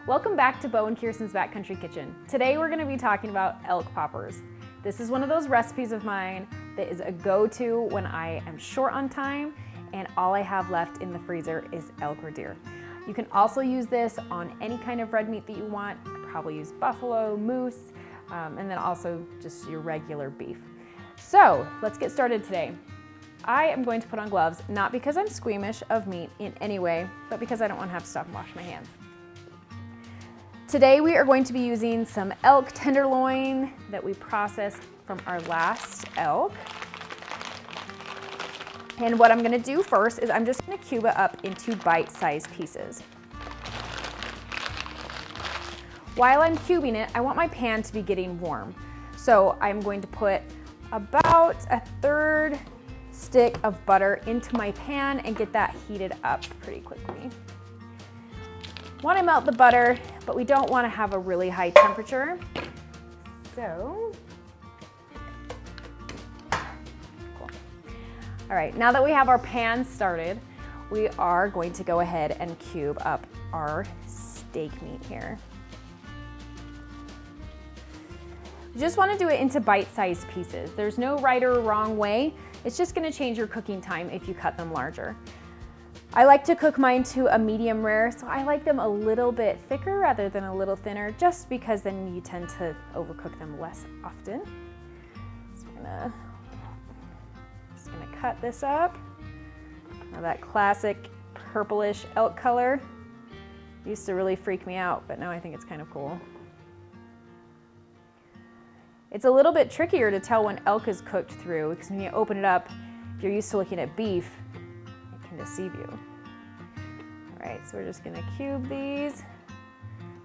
Welcome back to Bo and Kirstin's Backcountry Kitchen. Today we're going to be talking about elk poppers. This is one of those recipes of mine that is a go-to when I am short on time and all I have left in the freezer is elk or deer. You can also use this on any kind of red meat that you want. You could probably use buffalo, moose, and then also just your regular beef. So let's get started today. I am going to put on gloves, not because I'm squeamish of meat in any way, but because I don't want to have to stop and wash my hands. Today we are going to be using some elk tenderloin that we processed from our last elk. And what I'm going to do first is I'm just going to cube it up into bite-sized pieces. While I'm cubing it, I want my pan to be getting warm. So I'm going to put about a third stick of butter into my pan and get that heated up pretty quickly. Want to melt the butter, but we don't want to have a really high temperature. So, cool. All right, now that we have our pan started, we are going to go ahead and cube up our steak meat here. You just want to do it into bite-sized pieces. There's no right or wrong way. It's just going to change your cooking time if you cut them larger. I like to cook mine to a medium rare, so I like them a little bit thicker rather than a little thinner, just because then you tend to overcook them less often. So I'm just gonna cut this up. Now that classic purplish elk color used to really freak me out, but now I think it's kind of cool. It's a little bit trickier to tell when elk is cooked through, because when you open it up, if you're used to looking at beef, can deceive you. All right, so we're just gonna cube these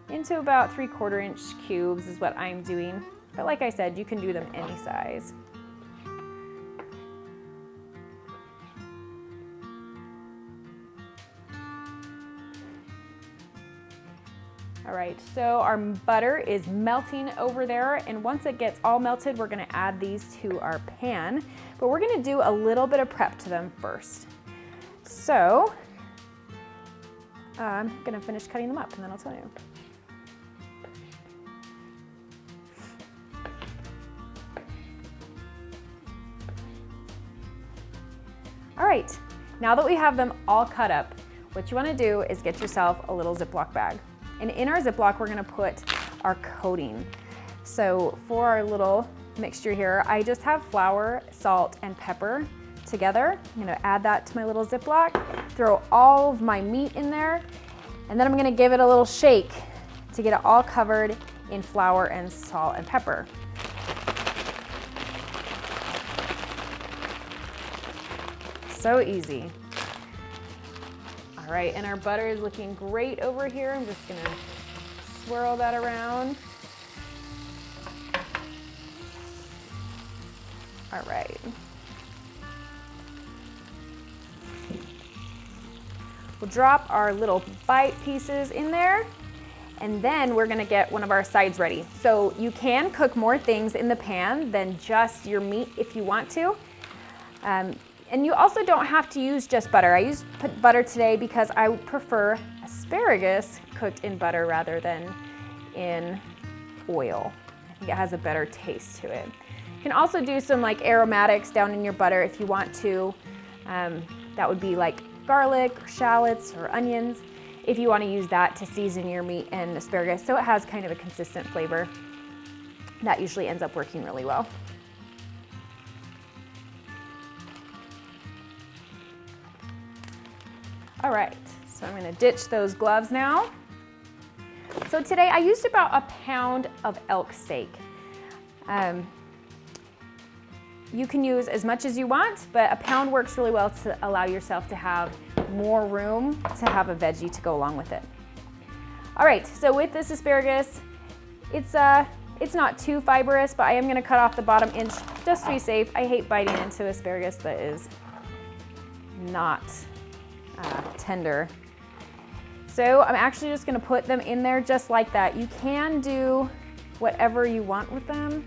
into about 3/4 inch cubes is what I'm doing. But like I said, you can do them any size. All right, so our butter is melting over there, and once it gets all melted, we're gonna add these to our pan, but we're gonna do a little bit of prep to them first. So, I'm gonna finish cutting them up and then I'll tell you. All right, now that we have them all cut up, what you wanna do is get yourself a little Ziploc bag. And in our Ziploc, we're gonna put our coating. So for our little mixture here, I just have flour, salt, and pepper together. I'm gonna add that to my little Ziploc, throw all of my meat in there, and then I'm gonna give it a little shake to get it all covered in flour and salt and pepper. So easy. All right, and our butter is looking great over here. I'm just gonna swirl that around. All right. We'll drop our little bite pieces in there, and then we're gonna get one of our sides ready. So you can cook more things in the pan than just your meat if you want to. And you also don't have to use just butter. I put butter today because I prefer asparagus cooked in butter rather than in oil. I think it has a better taste to it. You can also do some like aromatics down in your butter if you want to. That would be like garlic or shallots or onions if you want to use that to season your meat and asparagus so it has kind of a consistent flavor. That usually ends up working really well. All right, so I'm gonna ditch those gloves now. So today I used about a pound of elk steak. You can use as much as you want, but a pound works really well to allow yourself to have more room to have a veggie to go along with it. All right, so with this asparagus, it's not too fibrous, but I am gonna cut off the bottom inch just to be safe. I hate biting into asparagus that is not tender. So I'm actually just gonna put them in there just like that. You can do whatever you want with them.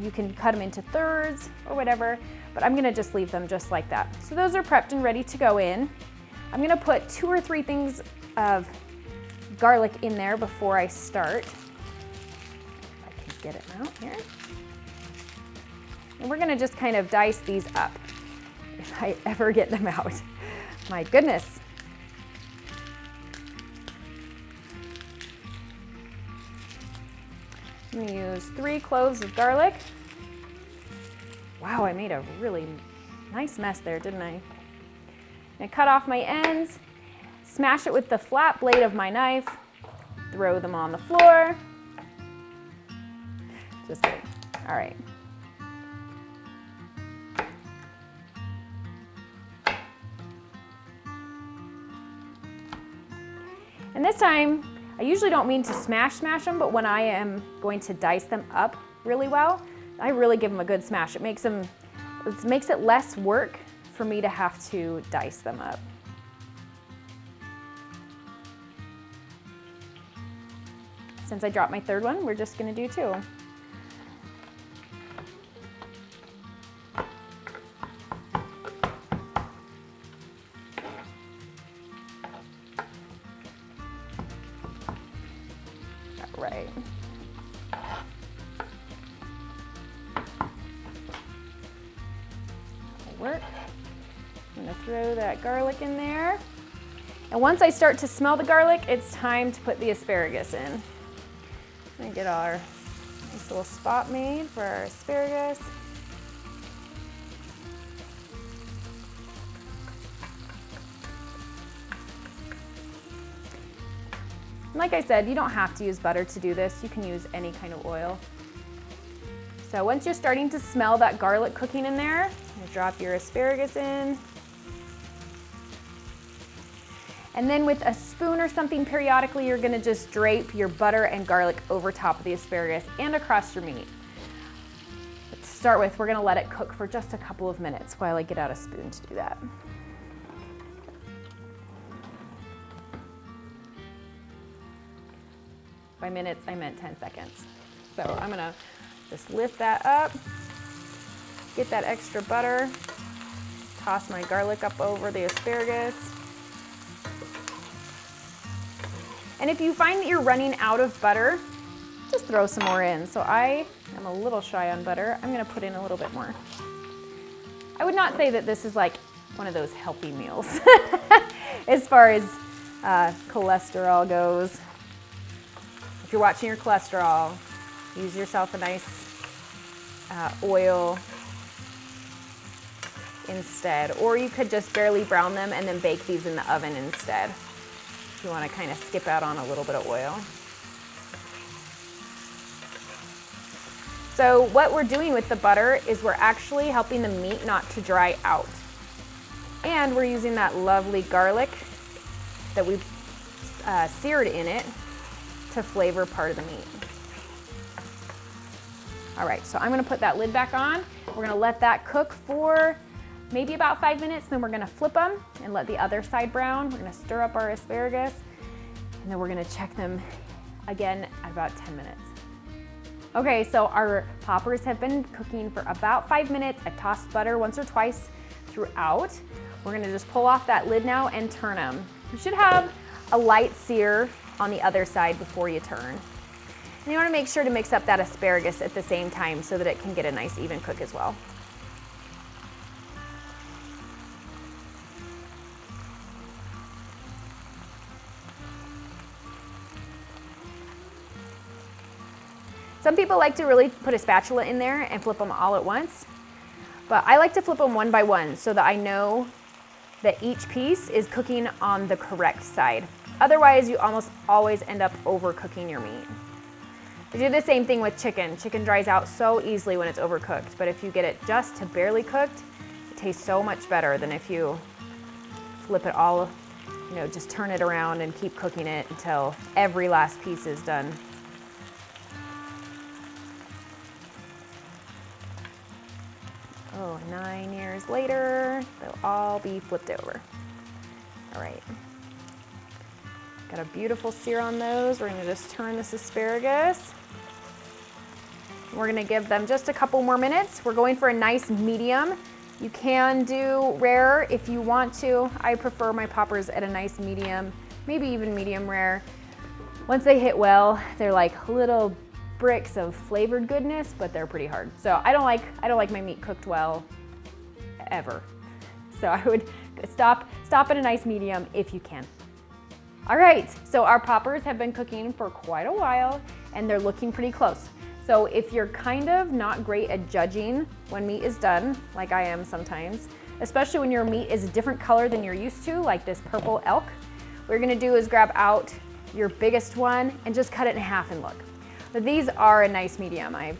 You can cut them into thirds or whatever, but I'm gonna just leave them just like that. So those are prepped and ready to go in. I'm gonna put 2 or 3 things of garlic in there before I start. If I can get it out here. And we're gonna just kind of dice these up if I ever get them out. My goodness. I'm gonna use 3 cloves of garlic. Wow, I made a really nice mess there, didn't I? I'm gonna cut off my ends, smash it with the flat blade of my knife, throw them on the floor. Just kidding. All right. And this time, I usually don't mean to smash them, but when I am going to dice them up really well, I really give them a good smash. It makes it less work for me to have to dice them up. Since I dropped my third one, we're just gonna do 2. Right. That'll work. I'm gonna throw that garlic in there. And once I start to smell the garlic, it's time to put the asparagus in. I'm gonna get our nice little spot made for our asparagus. Like I said, you don't have to use butter to do this. You can use any kind of oil. So once you're starting to smell that garlic cooking in there, you drop your asparagus in. And then with a spoon or something periodically, you're gonna just drape your butter and garlic over top of the asparagus and across your meat. But to start with, we're gonna let it cook for just a couple of minutes while I get out a spoon to do that. By minutes, I meant 10 seconds. So I'm gonna just lift that up, get that extra butter, toss my garlic up over the asparagus. And if you find that you're running out of butter, just throw some more in. So I am a little shy on butter. I'm gonna put in a little bit more. I would not say that this is like one of those healthy meals as far as cholesterol goes. If you're watching your cholesterol, use yourself a nice oil instead. Or you could just barely brown them and then bake these in the oven instead. If you want to kind of skip out on a little bit of oil. So what we're doing with the butter is we're actually helping the meat not to dry out. And we're using that lovely garlic that we've seared in it to flavor part of the meat. All right, so I'm gonna put that lid back on. We're gonna let that cook for maybe about 5 minutes, then we're gonna flip them and let the other side brown. We're gonna stir up our asparagus, and then we're gonna check them again at about 10 minutes. Okay, so our poppers have been cooking for about 5 minutes. I've tossed butter once or twice throughout. We're gonna just pull off that lid now and turn them. You should have a light sear on the other side before you turn. And you wanna make sure to mix up that asparagus at the same time so that it can get a nice even cook as well. Some people like to really put a spatula in there and flip them all at once, but I like to flip them one by one so that I know that each piece is cooking on the correct side. Otherwise, you almost always end up overcooking your meat. We do the same thing with chicken. Chicken dries out so easily when it's overcooked, but if you get it just to barely cooked, it tastes so much better than if you flip it all, just turn it around and keep cooking it until every last piece is done. Oh, 9 years later, they'll all be flipped over. All right. Got a beautiful sear on those. We're gonna just turn this asparagus. We're gonna give them just a couple more minutes. We're going for a nice medium. You can do rare if you want to. I prefer my poppers at a nice medium, maybe even medium rare. Once they hit well, they're like little bricks of flavored goodness, but they're pretty hard. So I don't like my meat cooked well ever. So I would stop at a nice medium if you can. All right, so our poppers have been cooking for quite a while and they're looking pretty close. So if you're kind of not great at judging when meat is done, like I am sometimes, especially when your meat is a different color than you're used to, like this purple elk, what you're gonna do is grab out your biggest one and just cut it in half and look. But these are a nice medium. I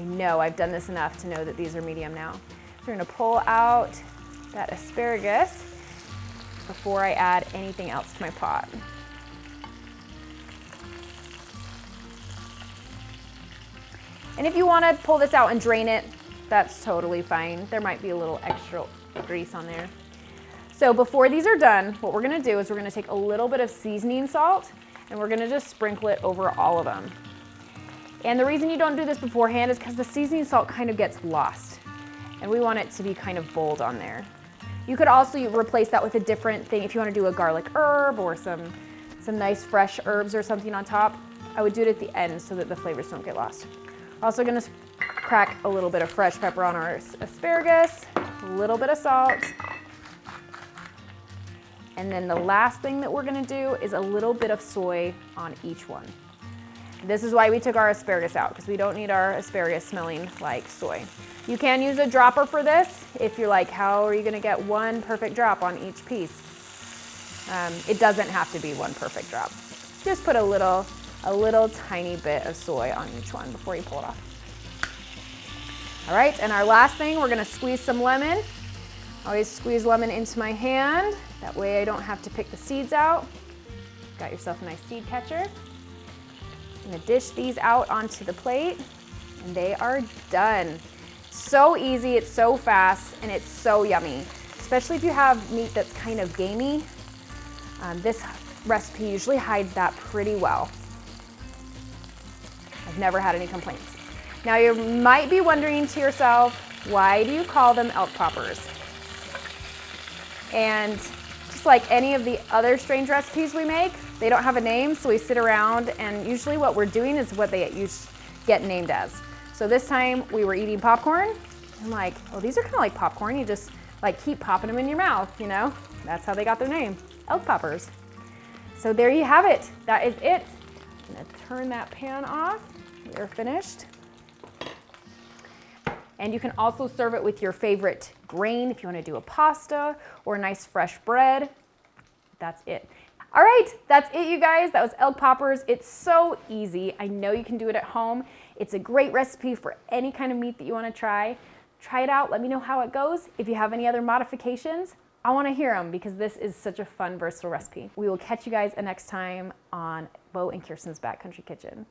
know I've done this enough to know that these are medium now. So we're gonna pull out that asparagus before I add anything else to my pot. And if you want to pull this out and drain it, that's totally fine. There might be a little extra grease on there. So before these are done, what we're gonna do is we're gonna take a little bit of seasoning salt and we're gonna just sprinkle it over all of them. And the reason you don't do this beforehand is because the seasoning salt kind of gets lost and we want it to be kind of bold on there. You could also replace that with a different thing. If you want to do a garlic herb or some nice fresh herbs or something on top, I would do it at the end so that the flavors don't get lost. Also gonna crack a little bit of fresh pepper on our asparagus, a little bit of salt. And then the last thing that we're gonna do is a little bit of soy on each one. This is why we took our asparagus out, because we don't need our asparagus smelling like soy. You can use a dropper for this if you're like, how are you gonna get one perfect drop on each piece? It doesn't have to be one perfect drop. Just put a little tiny bit of soy on each one before you pull it off. All right, and our last thing, we're gonna squeeze some lemon. Always squeeze lemon into my hand. That way I don't have to pick the seeds out. Got yourself a nice seed catcher. I'm gonna dish these out onto the plate and they are done. So easy, it's so fast, and it's so yummy. Especially if you have meat that's kind of gamey. This recipe usually hides that pretty well. I've never had any complaints. Now you might be wondering to yourself, why do you call them elk poppers? And just like any of the other strange recipes we make, they don't have a name, so we sit around and usually what we're doing is what they get named as. So this time we were eating popcorn. I'm like, oh, these are kind of like popcorn. You just like keep popping them in your mouth, you know? That's how they got their name, Elk Poppers. So there you have it. That is it. I'm gonna turn that pan off. We are finished. And you can also serve it with your favorite grain if you want to do a pasta or a nice fresh bread. That's it. All right, that's it, you guys. That was Elk Poppers. It's so easy. I know you can do it at home. It's a great recipe for any kind of meat that you want to try. Try it out. Let me know how it goes. If you have any other modifications, I want to hear them because this is such a fun, versatile recipe. We will catch you guys next time on Bo and Kirstin's Backcountry Kitchen.